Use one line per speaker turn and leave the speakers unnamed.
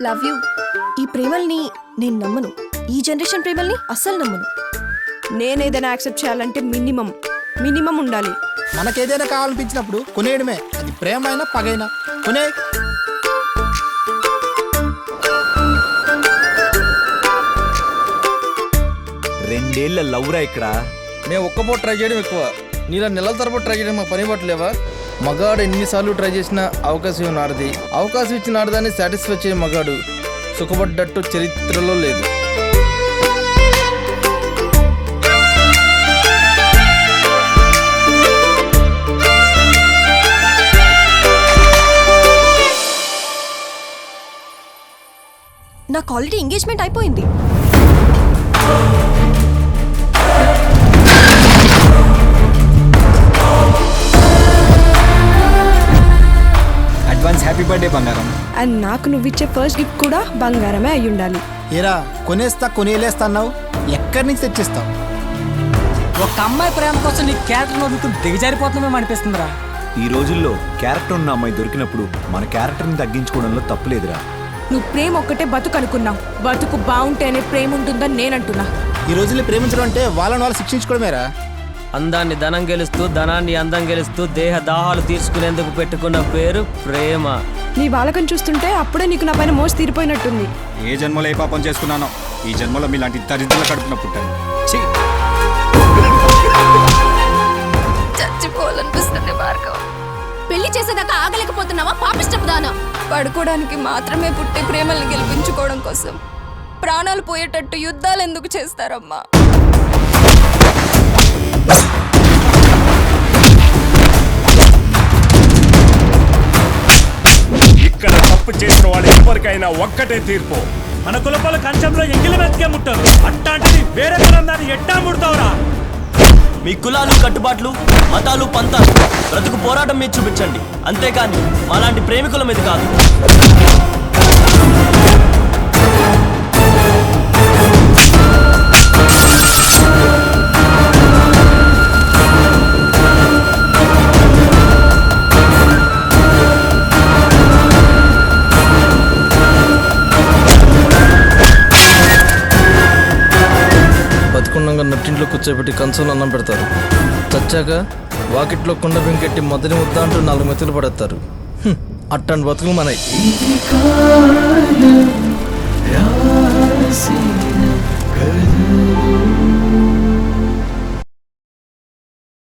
Love you. ఈ ప్రేమల్ని నేను నమ్మను. ఈ జనరేషన్ ప్రేమల్ని అస్సలు నమ్మను.
నేనేదైనా యాక్సెప్ట్ చేయాలంటే మినిమం ఉండాలి.
మనకేదైనా కావాలనిపించినప్పుడు కొనేయడమే. అది ప్రేమ అయినా పగైనా కొనే.
రెండేళ్ల లవ్రా ఇక్కడ.
మేము ఒక్కపోటు ట్రై చేయడం ఎక్కువ, నీలా నెలల తరబడి ట్రై చేయడం మాకు పని పట్టలేవా? మగాడు ఎన్నిసార్లు ట్రై చేసినా అవకాశం ఆడది. అవకాశం ఇచ్చిన ఆడదాన్ని సాటిస్ఫై చేయ మగాడు సుఖపడ్డట్టు చరిత్రలో లేదు.
నాకు ఆల్రెడీ ఎంగేజ్మెంట్ అయిపోయింది.
అడ్వాన్స్ హ్యాపీ బర్త్డే బంగారం.
అండ్ నాకు నువ్విచ్చే ఫస్ట్ గిఫ్ట్ కూడా బంగారమే అయి ఉండాలి.
ఏరా కొనేస్తా కొనేలేస్తా అన్నావు, ఎక్కడి నుంచి తెచ్చిస్తావు?
ఒక అమ్మాయి ప్రేమ కోసం నీ క్యారెక్టర్ వదులుకుని దిగజారిపోతున్నామేమో అనిపిస్తుందిరా.
ఈ రోజుల్లో క్యారెక్టర్ ఉన్న అమ్మాయి దొరికినప్పుడు మన క్యారెక్టర్ని తగ్గించుకోవడంలో తప్పులేదురా.
నువ్వు ప్రేమ ఒక్కటే బతుకు అనుకున్నావు. బతుకు బాగుంటేనే ప్రేమ ఉంటుందని నేనంటున్నా.
ఈ రోజుల్లో ప్రేమించడం అంటే వాళ్ళని శిక్షించుకోవడమేరా.
అందాన్ని ధనం గెలుస్తూ, ధనాన్ని అందం గెలుస్తూ దేహ దాహాలు తీర్చుకునేందుకు పెట్టుకున్న పేరు ప్రేమ.
నీ బాలకం చూస్తుంటే అప్పుడే నీకు నా పైన మోసి తీరిపోయినట్టుంది.
ఏ జన్మలో ఏ పాపం చేసుకున్నానో ఈ జన్మలో మీలాంటి దరిద్రుల కడుపున పుట్టాను.
చచ్చిపోవాలనిపిస్తుంది భార్గవ. పెళ్లి చేసేదాకా ఆగలేకపోతున్నావా పాపిష్టపుదానా?
పడుకోవడానికి మాత్రమే పుట్టే ప్రేమల్ని గెలిపించుకోవడం కోసం ప్రాణాలు పోయేటట్టు యుద్ధాలు ఎందుకు చేస్తారమ్మా?
ఇక్కడ తప్పు చేసిన వాళ్ళు ఎవరికైనా ఒక్కటే తీర్పు. మన కులపాల కంచంలో ఎంగిలి మెతికే ముట్టారు, అట్లాంటిది వేరే దాన్ని ఎట్టా ముడతావురా?
మీ కులాలు, కట్టుబాట్లు, మతాలు, పంతాలు బ్రతుకు పోరాటం మీద చూపించండి, అంతేకాని మాలాంటి ప్రేమికుల మీద కాదు.
బతుకుండగా నట్టింట్లో కూర్చోబెట్టి కంచంలో అన్నం పెడతారు. చచ్చాక వాకిట్లో కుండ బెంకెట్టి మొదటి ముద్ద అంటూ 4 మెతులు పడేస్తారు. అట్టండి బతుకులు మనయి.